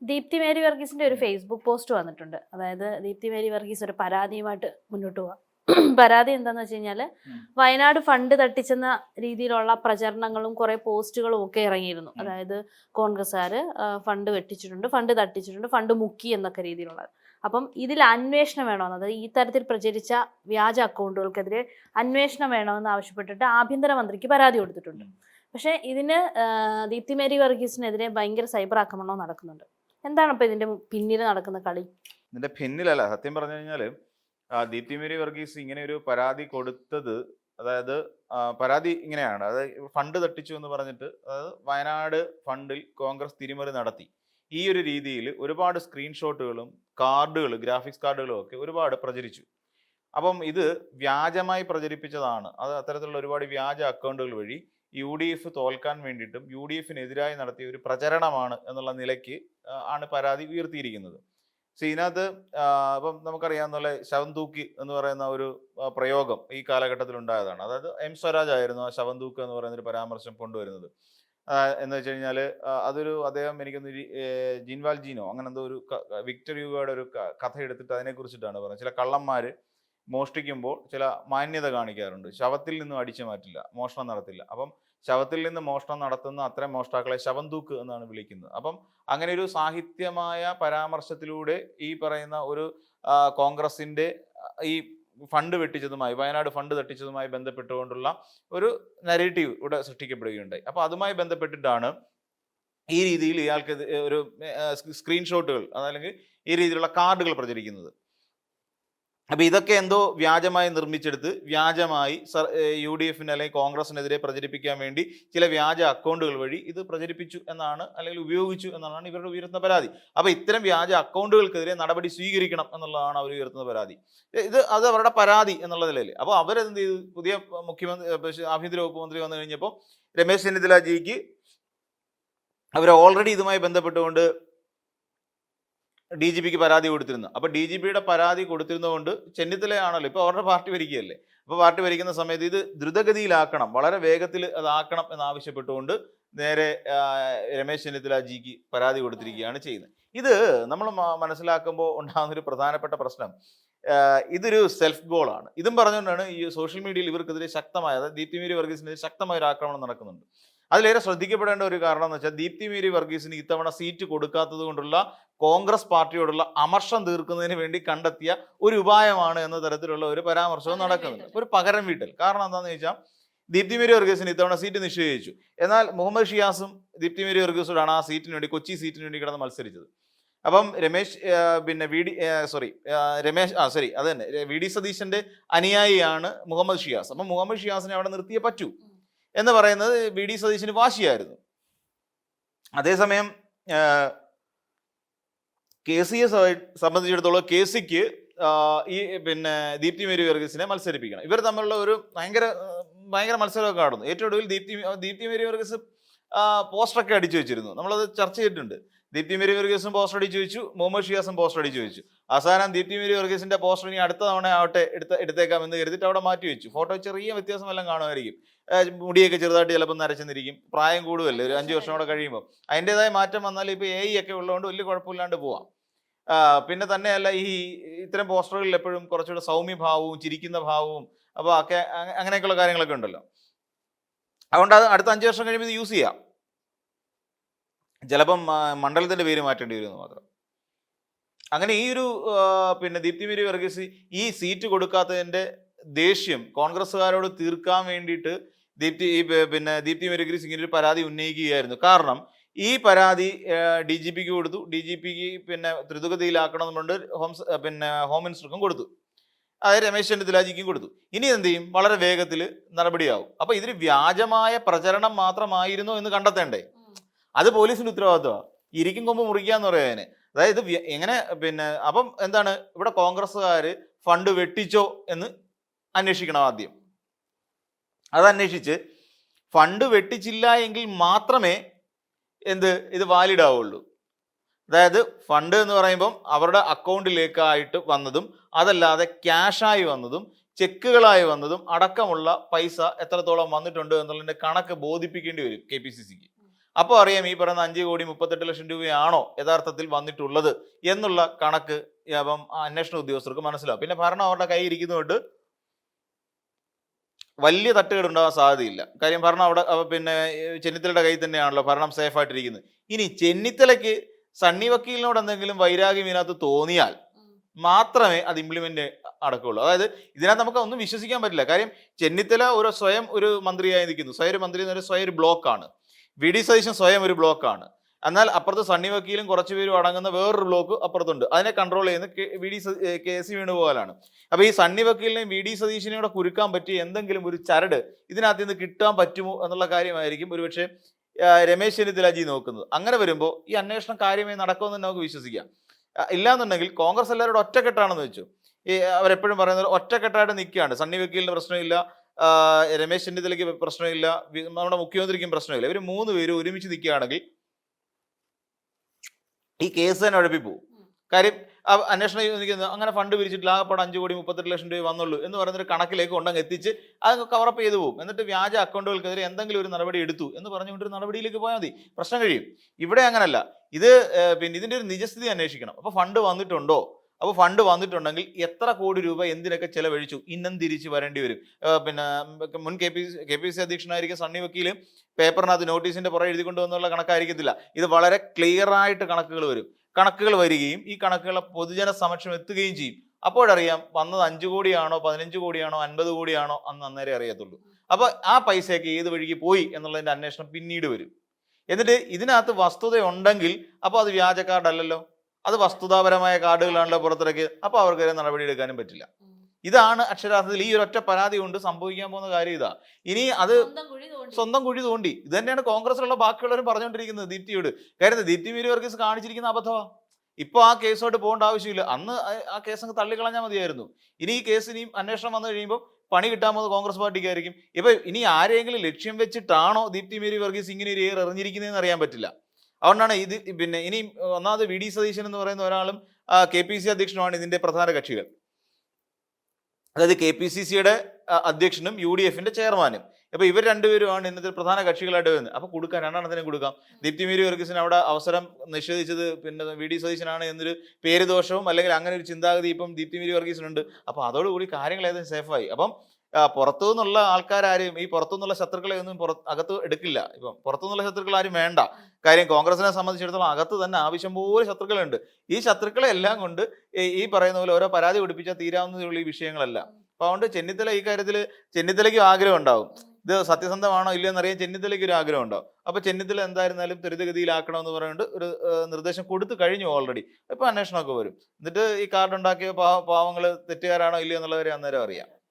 Deepthi Mary വർഗീസിന്റെ ഒരു Facebook post വന്നിട്ടുണ്ട്. അതായത് ദീപ്തി മേരി വർഗീസ് ഒരു പരാതിയുമായിട്ട് മുന്നോട്ട് പോവാം. പരാതി എന്താന്ന് വെച്ച് കഴിഞ്ഞാല് വയനാട് ഫണ്ട് തട്ടിച്ചെന്ന രീതിയിലുള്ള പ്രചരണങ്ങളും കുറെ പോസ്റ്റുകളും ഒക്കെ ഇറങ്ങിയിരുന്നു. അതായത് കോൺഗ്രസ്സുകാര് ഫണ്ട് വെട്ടിച്ചിട്ടുണ്ട്, ഫണ്ട് തട്ടിച്ചിട്ടുണ്ട്, ഫണ്ട് മുക്കി എന്നൊക്കെ രീതിയിലുള്ളത്. അപ്പം ഇതിൽ അന്വേഷണം വേണമെന്ന്, അതായത് ഈ തരത്തിൽ പ്രചരിച്ച വ്യാജ അക്കൗണ്ടുകൾക്കെതിരെ അന്വേഷണം വേണമെന്ന് ആവശ്യപ്പെട്ടിട്ട് ആഭ്യന്തരമന്ത്രിക്ക് പരാതി കൊടുത്തിട്ടുണ്ട്. പക്ഷെ ഇതിന് ദീപ്തി മേരി വർഗീസിനെതിരെ ഭയങ്കര സൈബർ ആക്രമണവും നടക്കുന്നുണ്ട്. എന്താണ് ഇപ്പൊ ഇതിന്റെ പിന്നിൽ നടക്കുന്ന കളി? ഇതിന്റെ പിന്നിലല്ല, സത്യം പറഞ്ഞു കഴിഞ്ഞാല് ദീപ്തി മേരി വർഗീസ് ഇങ്ങനെ ഒരു പരാതി കൊടുത്തത്, അതായത് പരാതി ഇങ്ങനെയാണ്. അതായത് ഫണ്ട് തട്ടിച്ചു എന്ന് പറഞ്ഞിട്ട്, അതായത് വയനാട് ഫണ്ടിൽ കോൺഗ്രസ് തിരിമറി നടത്തി, ഈ ഒരു രീതിയിൽ ഒരുപാട് സ്ക്രീൻഷോട്ടുകളും കാർഡുകൾ, ഗ്രാഫിക്സ് കാർഡുകളും ഒക്കെ ഒരുപാട് പ്രചരിച്ചു. അപ്പം ഇത് വ്യാജമായി പ്രചരിപ്പിച്ചതാണ്. അത് അത്തരത്തിലുള്ള ഒരുപാട് വ്യാജ അക്കൗണ്ടുകൾ വഴി UDF തോൽക്കാൻ വേണ്ടിയിട്ടും UDFിനെതിരായി നടത്തിയ ഒരു പ്രചരണമാണ് എന്നുള്ള നിലയ്ക്ക് ആണ് പരാതി ഉയർത്തിയിരിക്കുന്നത്. പക്ഷെ ഇതിനകത്ത് ഇപ്പം നമുക്കറിയാവുന്ന ശവം തൂക്കി എന്ന് പറയുന്ന ഒരു പ്രയോഗം ഈ കാലഘട്ടത്തിൽ ഉണ്ടായതാണ്. അതായത് M സ്വരാജ് ആയിരുന്നു ആ ശവം തൂക്ക് എന്ന് പറയുന്ന ഒരു പരാമർശം കൊണ്ടുവരുന്നത്. എന്ന് വെച്ച് കഴിഞ്ഞാൽ അതൊരു അദ്ദേഹം എനിക്കൊന്ന് ജിൻവാൽ ജീനോ അങ്ങനെ എന്തോ ഒരു വിക്ടർ യുഗയുടെ ഒരു കഥ എടുത്തിട്ട് അതിനെക്കുറിച്ചിട്ടാണ് പറയുന്നത്. ചില കള്ളന്മാർ മോഷ്ടിക്കുമ്പോൾ ചില മാന്യത കാണിക്കാറുണ്ട്. ശവത്തിൽ നിന്നും അടിച്ചു മാറ്റില്ല, മോഷണം നടത്തില്ല. അപ്പം ശവത്തിൽ നിന്ന് മോഷണം നടത്തുന്ന അത്തരം മോഷ്ടാക്കളെ ശവം തൂക്ക് എന്നാണ് വിളിക്കുന്നത്. അപ്പം അങ്ങനെ ഒരു സാഹിത്യമായ പരാമർശത്തിലൂടെ ഈ പറയുന്ന ഒരു കോൺഗ്രസിന്റെ ഈ ഫണ്ട് വെട്ടിച്ചതുമായി, വയനാട് ഫണ്ട് തട്ടിച്ചതുമായി ബന്ധപ്പെട്ടുകൊണ്ടുള്ള ഒരു നരേറ്റീവ് ഇവിടെ സൃഷ്ടിക്കപ്പെടുകയുണ്ടായി. അപ്പൊ അതുമായി ബന്ധപ്പെട്ടിട്ടാണ് ഈ രീതിയിൽ ഇയാൾക്ക് ഒരു സ്ക്രീൻഷോട്ടുകൾ അതല്ലെങ്കിൽ ഈ രീതിയിലുള്ള കാർഡുകൾ പ്രചരിക്കുന്നത്. അപ്പൊ ഇതൊക്കെ എന്തോ വ്യാജമായി നിർമ്മിച്ചെടുത്ത് വ്യാജമായി UDFിന് അല്ലെങ്കിൽ കോൺഗ്രസിനെതിരെ പ്രചരിപ്പിക്കാൻ വേണ്ടി ചില വ്യാജ അക്കൗണ്ടുകൾ വഴി ഇത് പ്രചരിപ്പിച്ചു എന്നാണ്, അല്ലെങ്കിൽ ഉപയോഗിച്ചു എന്നാണ് ഇവരുടെ ഉയർത്തുന്ന പരാതി. അപ്പൊ ഇത്തരം വ്യാജ അക്കൗണ്ടുകൾക്കെതിരെ നടപടി സ്വീകരിക്കണം എന്നുള്ളതാണ് അവർ ഉയർത്തുന്ന പരാതി. അത് അവരുടെ പരാതി എന്നുള്ള നിലയിൽ. അപ്പോൾ അവരെന്ത് ചെയ്തു, പുതിയ മുഖ്യമന്ത്രി ആഭ്യന്തര വകുപ്പ് മന്ത്രി വന്നു കഴിഞ്ഞപ്പോൾ രമേശ് ചെന്നിത്തലജിക്ക് അവർ ഓൾറെഡി ഇതുമായി ബന്ധപ്പെട്ടുകൊണ്ട് DGPക്ക് പരാതി കൊടുത്തിരുന്നു. അപ്പൊ DGPയുടെ പരാതി കൊടുത്തിരുന്നതുകൊണ്ട് ചെന്നിത്തലയാണല്ലോ ഇപ്പൊ അവരുടെ പാർട്ടി ഭരിക്കുകയല്ലേ. അപ്പൊ പാർട്ടി ഭരിക്കുന്ന സമയത്ത് ഇത് ദ്രുതഗതിയിലാക്കണം, വളരെ വേഗത്തിൽ അതാക്കണം എന്നാവശ്യപ്പെട്ടുകൊണ്ട് നേരെ രമേശ് ചെന്നിത്തലജിക്ക് പരാതി കൊടുത്തിരിക്കുകയാണ് ചെയ്യുന്നത്. ഇത് നമ്മൾ മനസ്സിലാക്കുമ്പോൾ ഉണ്ടാകുന്നൊരു പ്രധാനപ്പെട്ട പ്രശ്നം, ഇതൊരു സെൽഫ് ഗോളാണ്. ഇതും പറഞ്ഞുകൊണ്ടാണ് ഈ സോഷ്യൽ മീഡിയയിൽ ഇവർക്കെതിരെ ശക്തമായ, അതായത് ദീപ്തി മേരി വർഗീസിനെതിരെ ശക്തമായ ഒരു ആക്രമണം നടക്കുന്നുണ്ട്. അതിലേറെ ശ്രദ്ധിക്കപ്പെടേണ്ട ഒരു കാരണം എന്ന് വെച്ചാൽ ദീപ്തി മേരി വർഗീസിന് ഇത്തവണ സീറ്റ് കൊടുക്കാത്തത് കൊണ്ടുള്ള കോൺഗ്രസ് പാർട്ടിയോടുള്ള അമർഷം തീർക്കുന്നതിന് വേണ്ടി കണ്ടെത്തിയ ഒരു ഉപായമാണ് എന്ന തരത്തിലുള്ള ഒരു പരാമർശവും നടക്കുന്നുണ്ട്. ഒരു പകരം വീട്ടൽ. കാരണം എന്താണെന്ന് ചോദിച്ചാൽ ദീപ്തി മേരി വർഗീസിന് ഇത്തവണ സീറ്റ് നിശ്ചയിച്ചു. എന്നാൽ മുഹമ്മദ് ഷിയാസും ദീപ്തി മേരി വർഗീസോടാണ് ആ സീറ്റിന് വേണ്ടി, കൊച്ചി സീറ്റിന് വേണ്ടി കിടന്ന് മത്സരിച്ചത്. അപ്പം VD സതീശന്റെ അനുയായിയാണ് മുഹമ്മദ് ഷിയാസ്. അപ്പം മുഹമ്മദ് ഷിയാസിനെ അവിടെ നിർത്തിയേ പറ്റൂ എന്ന് പറയുന്നത് VD സതീശന് വാശിയായിരുന്നു. അതേസമയം KCയെ സംബന്ധിച്ചിടത്തോളം KCക്ക് ഈ ദീപ്തി മേരി വർഗീസിനെ മത്സരിപ്പിക്കണം. ഇവർ തമ്മിലുള്ള ഒരു ഭയങ്കര മത്സരമൊക്കെ നടന്നു. ഏറ്റവും ഒടുവിൽ ദീപ്തി മേരി വർഗീസ് പോസ്റ്ററൊക്കെ അടിച്ചു വെച്ചിരുന്നു. നമ്മളത് ചർച്ച ചെയ്തിട്ടുണ്ട്. ദീപ്തി മേരി വർഗീസും പോസ്റ്റർ അടിച്ചു വെച്ചു, മുഹമ്മദ് ഷിയാസും പോസ്റ്റർ അടിച്ചു വെച്ചു. അവസാനം ദീപ്തി മേരി വർഗീസിന്റെ പോസ്റ്റർ ഇനി അടുത്ത തവണ ആവട്ടെ എടുത്തേക്കാമെന്ന് കരുതിയിട്ട് അവിടെ മാറ്റി വെച്ചു. ഫോട്ടോ ചെറിയ വ്യത്യാസമെല്ലാം കാണുമായിരിക്കും. മുടിയൊക്കെ ചെറുതായിട്ട് ചിലപ്പോൾ നരച്ചെന്നിരിക്കും. പ്രായം കൂടുമല്ലേ, ഒരു 5 വർഷം കൂടെ കഴിയുമ്പോൾ അതിൻ്റെതായ മാറ്റം വന്നാൽ ഇപ്പോൾ AI ഒക്കെ ഉള്ളതുകൊണ്ട് വലിയ കുഴപ്പമില്ലാണ്ട് പോവാം. പിന്നെ തന്നെയല്ല, ഇത്തരം പോസ്റ്ററുകളിൽ എപ്പോഴും കുറച്ചുകൂടെ സൗമ്യഭാവവും ചിരിക്കുന്ന ഭാവവും അപ്പോൾ ഒക്കെ അങ്ങനെയൊക്കെയുള്ള കാര്യങ്ങളൊക്കെ ഉണ്ടല്ലോ. അതുകൊണ്ട് അത് അടുത്ത 5 വർഷം കഴിയുമ്പോൾ ഇത് യൂസ് ചെയ്യാം. ചിലപ്പം മണ്ഡലത്തിന്റെ പേര് മാറ്റേണ്ടി വരുമെന്ന് മാത്രം. അങ്ങനെ ഈ ഒരു ദീപ്തി മേരി വർഗീസ് ഈ സീറ്റ് കൊടുക്കാത്തതിന്റെ ദേഷ്യം കോൺഗ്രസ്സുകാരോട് തീർക്കാൻ വേണ്ടിയിട്ട് ദീപ്തി മേരി വർഗീസ് ഇങ്ങനെ ഒരു പരാതി ഉന്നയിക്കുകയായിരുന്നു. കാരണം ഈ പരാതി DGPക്ക് കൊടുത്തു. DGPക്ക് ദ്രുതഗതിയിലാക്കണമെന്നുണ്ട് ഹോം മിനിസ്റ്റർക്കും കൊടുത്തു. അതായത് രമേശ് ചെന്നിത്തലജിക്കും കൊടുത്തു. ഇനി എന്ത് ചെയ്യും, വളരെ വേഗത്തിൽ നടപടിയാവും. അപ്പൊ ഇതിന് വ്യാജമായ പ്രചരണം മാത്രമായിരുന്നു എന്ന് കണ്ടെത്തേണ്ടേ? അത് പോലീസിന്റെ ഉത്തരവാദിത്വമാണ്. ഇരിക്കും കൊമ്പ് മുറിക്കാന്ന് പറയാന്. അതായത് എങ്ങനെ അപ്പം എന്താണ്, ഇവിടെ കോൺഗ്രസ്സുകാർ ഫണ്ട് വെട്ടിച്ചോ എന്ന് അന്വേഷിക്കണം ആദ്യം. അതന്വേഷിച്ച് ഫണ്ട് വെട്ടിച്ചില്ല എങ്കിൽ മാത്രമേ ഇത് വാലിഡ് ആവുള്ളൂ. അതായത് ഫണ്ട് എന്ന് പറയുമ്പം അവരുടെ അക്കൗണ്ടിലേക്കായിട്ട് വന്നതും അതല്ലാതെ ക്യാഷായി വന്നതും ചെക്കുകളായി വന്നതും അടക്കമുള്ള പൈസ എത്രത്തോളം വന്നിട്ടുണ്ട് എന്നുള്ളതിന്റെ കണക്ക് ബോധിപ്പിക്കേണ്ടി വരും KPCCക്ക്. അപ്പോൾ അറിയാം ഈ പറയുന്ന 5,38,00,000 രൂപയാണോ യഥാർത്ഥത്തിൽ വന്നിട്ടുള്ളത് എന്നുള്ള കണക്ക് അപ്പം അന്വേഷണ ഉദ്യോഗസ്ഥർക്ക് മനസ്സിലാവും. പിന്നെ ഭരണം അവരുടെ കയ്യിൽ ഇരിക്കുന്നതുകൊണ്ട് വലിയ തട്ടുകേടുണ്ടാകാൻ സാധ്യതയില്ല. കാര്യം ഭരണം അവിടെ പിന്നെ ചെന്നിത്തലയുടെ കയ്യിൽ തന്നെയാണല്ലോ, ഭരണം സേഫ് ആയിട്ടിരിക്കുന്നത്. ഇനി ചെന്നിത്തലയ്ക്ക് സണ്ണി വക്കീലിനോട് എന്തെങ്കിലും വൈരാഗ്യം ഇതിനകത്ത് തോന്നിയാൽ മാത്രമേ അത് ഇംപ്ലിമെന്റ് നടക്കുകയുള്ളൂ. അതായത് ഇതിനകത്ത് നമുക്ക് ഒന്നും വിശ്വസിക്കാൻ പറ്റില്ല. കാര്യം ചെന്നിത്തല സ്വയം ഒരു മന്ത്രിയായി നിൽക്കുന്നു. സ്വയം ഒരു മന്ത്രി എന്ന് സ്വയം ഒരു ബ്ലോക്കാണ്. വി.ഡി. സതീശൻ സ്വയം ഒരു ബ്ലോക്കാണ്. എന്നാൽ അപ്പുറത്ത് സണ്ണി വക്കീലും കുറച്ച് പേരും അടങ്ങുന്ന വേറൊരു ബ്ലോക്ക് അപ്പുറത്തുണ്ട്. അതിനെ കൺട്രോൾ ചെയ്യുന്ന കെ.സി. വേണുഗോപാലാണ്. അപ്പോൾ ഈ സണ്ണി വക്കീലിനെയും വി.ഡി. സതീശനെയും കൂടെ കുരുക്കാൻ പറ്റിയ എന്തെങ്കിലും ഒരു ചരട് ഇതിനകത്ത് നിന്ന് കിട്ടാൻ പറ്റുമോ എന്നുള്ള കാര്യമായിരിക്കും ഒരുപക്ഷെ രമേശ് ചെന്നിത്തലജി നോക്കുന്നത്. അങ്ങനെ വരുമ്പോൾ ഈ അന്വേഷണം കാര്യമായി നടക്കുമെന്ന് നമുക്ക് വിശ്വസിക്കാം. ഇല്ലാന്നുണ്ടെങ്കിൽ കോൺഗ്രസ് എല്ലാവരോടും ഒറ്റക്കെട്ടാണെന്ന് വെച്ചു. ഈ അവരെപ്പോഴും പറയുന്നത് ഒറ്റക്കെട്ടായിട്ട് നിൽക്കുകയാണ്. സണ്ണി വക്കീലിന് പ്രശ്നമില്ല, രമേശ് ചെന്നിത്തലയ്ക്ക് പ്രശ്നമില്ല, നമ്മുടെ മുഖ്യമന്ത്രിക്കും പ്രശ്നമില്ല. ഇവർ 3 പേരും ഒരുമിച്ച് നിൽക്കുകയാണെങ്കിൽ ഈ കേസ് തന്നെ ഉഴപ്പിപ്പോവും. കാര്യം അന്വേഷണം നിൽക്കുന്നത് അങ്ങനെ ഫണ്ട് പിരിച്ചിട്ട് ആകെപ്പാട് 5,38,00,000 രൂപ വന്നുള്ളൂ എന്ന് പറയുന്നൊരു കണക്കിലേക്ക് കൊണ്ടങ്ങ് എത്തിച്ച് അത് കവറപ്പ് ചെയ്തു പോകും. എന്നിട്ട് വ്യാജ അക്കൗണ്ടുകൾക്കെതിരെ എന്തെങ്കിലും ഒരു നടപടി എടുത്തു എന്ന് പറഞ്ഞുകൊണ്ട് ഒരു നടപടിയിലേക്ക് പോയാൽ മതി, പ്രശ്നം കഴിയും. ഇവിടെ അങ്ങനല്ല. ഇത് പിന്നെ ഇതിൻ്റെ ഒരു നിജസ്ഥിതി അന്വേഷിക്കണം. അപ്പോൾ ഫണ്ട് വന്നിട്ടുണ്ടോ? അപ്പോൾ ഫണ്ട് വന്നിട്ടുണ്ടെങ്കിൽ എത്ര കോടി രൂപ എന്തിനൊക്കെ ചെലവഴിച്ചു, ഇന്നും തിരിച്ച് വരേണ്ടി വരും. പിന്നെ മുൻ കെ പി സി അധ്യക്ഷനായിരിക്കും സണ്ണി വക്കീൽ പേപ്പറിനകത്ത് നോട്ടീസിന്റെ പുറകെ എഴുതിക്കൊണ്ട് വന്നുള്ള കണക്കായിരിക്കത്തില്ല. ഇത് വളരെ ക്ലിയർ ആയിട്ട് കണക്കുകൾ വരും. കണക്കുകൾ വരികയും ഈ കണക്കുകൾ പൊതുജന സമക്ഷം എത്തുകയും ചെയ്യും. അപ്പോഴറിയാം വന്നത് 5 കോടിയാണോ 15 കോടിയാണോ 50 കോടിയാണോ അന്ന് അന്നേരം അറിയത്തുള്ളൂ. അപ്പോൾ ആ പൈസയൊക്കെ ഏത് വഴിക്ക് പോയി എന്നുള്ളതിന്റെ അന്വേഷണം പിന്നീട് വരും. എന്നിട്ട് ഇതിനകത്ത് വസ്തുത ഉണ്ടെങ്കിൽ അപ്പോൾ അത് വ്യാജ കാർഡ് അല്ലല്ലോ, അത് വസ്തുതാപരമായ കാർഡുകളാണല്ലോ പുറത്തിറക്കിയത്. അപ്പോൾ അവർക്കെതിരെ നടപടി എടുക്കാനും പറ്റില്ല. ഇതാണ് അക്ഷരാർത്ഥത്തിൽ ഈ ഒരൊറ്റ പരാതി കൊണ്ട് സംഭവിക്കാൻ പോകുന്ന കാര്യം. ഇതാ ഇനി അത് സ്വന്തം കുഴി തോണ്ടി. ഇത് തന്നെയാണ് കോൺഗ്രസിലുള്ള ബാക്കിയുള്ളവരും പറഞ്ഞുകൊണ്ടിരിക്കുന്നത് ദീപ്തിയോട്. കാര്യം ദീപ്തി മേരി വർഗീസ് കാണിച്ചിരിക്കുന്ന അബദ്ധമാണ്. ഇപ്പൊ ആ കേസോട്ട് പോകേണ്ട ആവശ്യമില്ല. അന്ന് ആ കേസ് അങ്ങ് തള്ളിക്കളഞ്ഞാൽ മതിയായിരുന്നു. ഇനി ഈ കേസ് ഇനിയും അന്വേഷണം വന്നു കഴിയുമ്പോൾ പണി കിട്ടാൻ പോകുന്നത് കോൺഗ്രസ് പാർട്ടിക്കായിരിക്കും. ഇപ്പൊ ഇനി ആരെങ്കിലും ലക്ഷ്യം വെച്ചിട്ടാണോ ദീപ്തി മേരി വർഗീസ് ഇങ്ങനെ ഒരു ഏർ എറിഞ്ഞിരിക്കുന്നതെന്ന് അറിയാൻ പറ്റില്ല. അതുകൊണ്ടാണ് ഇത് പിന്നെ ഇനി ഒന്നാമത് വി.ഡി. സതീശൻ എന്ന് പറയുന്ന ഒരാളും KPC അധ്യക്ഷനുമാണ് ഇതിന്റെ പ്രധാന കക്ഷികൾ. അതായത് KPCCയുടെ അധ്യക്ഷനും UDFന്റെ ചെയർമാനും. അപ്പൊ ഇവർ രണ്ടുപേരുമാണ് ഇന്നത്തെ പ്രധാന കക്ഷികളായിട്ട് വരുന്നത്. അപ്പൊ കൊടുക്കാൻ രണ്ടെണ്ണത്തിനും കൊടുക്കാം. ദീപ്തി മേരി വർഗീസിന് അവിടെ അവസരം നിഷേധിച്ചത് പിന്നെ വി.ഡി. സതീശനാണ് എന്നൊരു പേര് ദോഷവും അല്ലെങ്കിൽ അങ്ങനെ ഒരു ചിന്താഗതി ഇപ്പം ദീപ്തി മേരി വർഗീസിനുണ്ട്. അപ്പൊ അതോടുകൂടി കാര്യങ്ങൾ ഏതും സേഫായി. അപ്പം പുറത്തു നിന്നുള്ള ആൾക്കാരും ഈ പുറത്തു നിന്നുള്ള ശത്രുക്കളെ ഒന്നും അകത്ത് എടുക്കില്ല. ഇപ്പം പുറത്തു നിന്നുള്ള ശത്രുക്കൾ ആരും വേണ്ട. കാര്യം കോൺഗ്രസിനെ സംബന്ധിച്ചിടത്തോളം അകത്ത് തന്നെ ആവശ്യം പോലെ ശത്രുക്കളുണ്ട്. ഈ ശത്രുക്കളെ എല്ലാം കൊണ്ട് ഈ പറയുന്ന പോലെ ഓരോ പരാതി പിടിപ്പിച്ചാൽ തീരാവുന്നതുള്ള ഈ വിഷയങ്ങളല്ല. അപ്പൊ അതുകൊണ്ട് ചെന്നിത്തല ഈ കാര്യത്തിൽ ചെന്നിത്തലയ്ക്കും ആഗ്രഹം ഉണ്ടാവും, ഇത് സത്യസന്ധമാണോ ഇല്ലയോ എന്നറിയാൻ ചെന്നിത്തലയ്ക്ക് ഒരു ആഗ്രഹം ഉണ്ടാവും. അപ്പൊ ചെന്നിത്തല എന്തായിരുന്നാലും ത്വരിതഗതിയിലാക്കണമെന്ന് പറഞ്ഞുകൊണ്ട് ഒരു നിർദ്ദേശം കൊടുത്തു കഴിഞ്ഞു ഓൾറെഡി. ഇപ്പൊ അന്വേഷണമൊക്കെ വരും. എന്നിട്ട് ഈ കാർഡ് ഉണ്ടാക്കിയ പാവങ്ങൾ തെറ്റുകാരാണോ ഇല്ലയോ എന്നുള്ളവരെ അന്നേരം അറിയാം.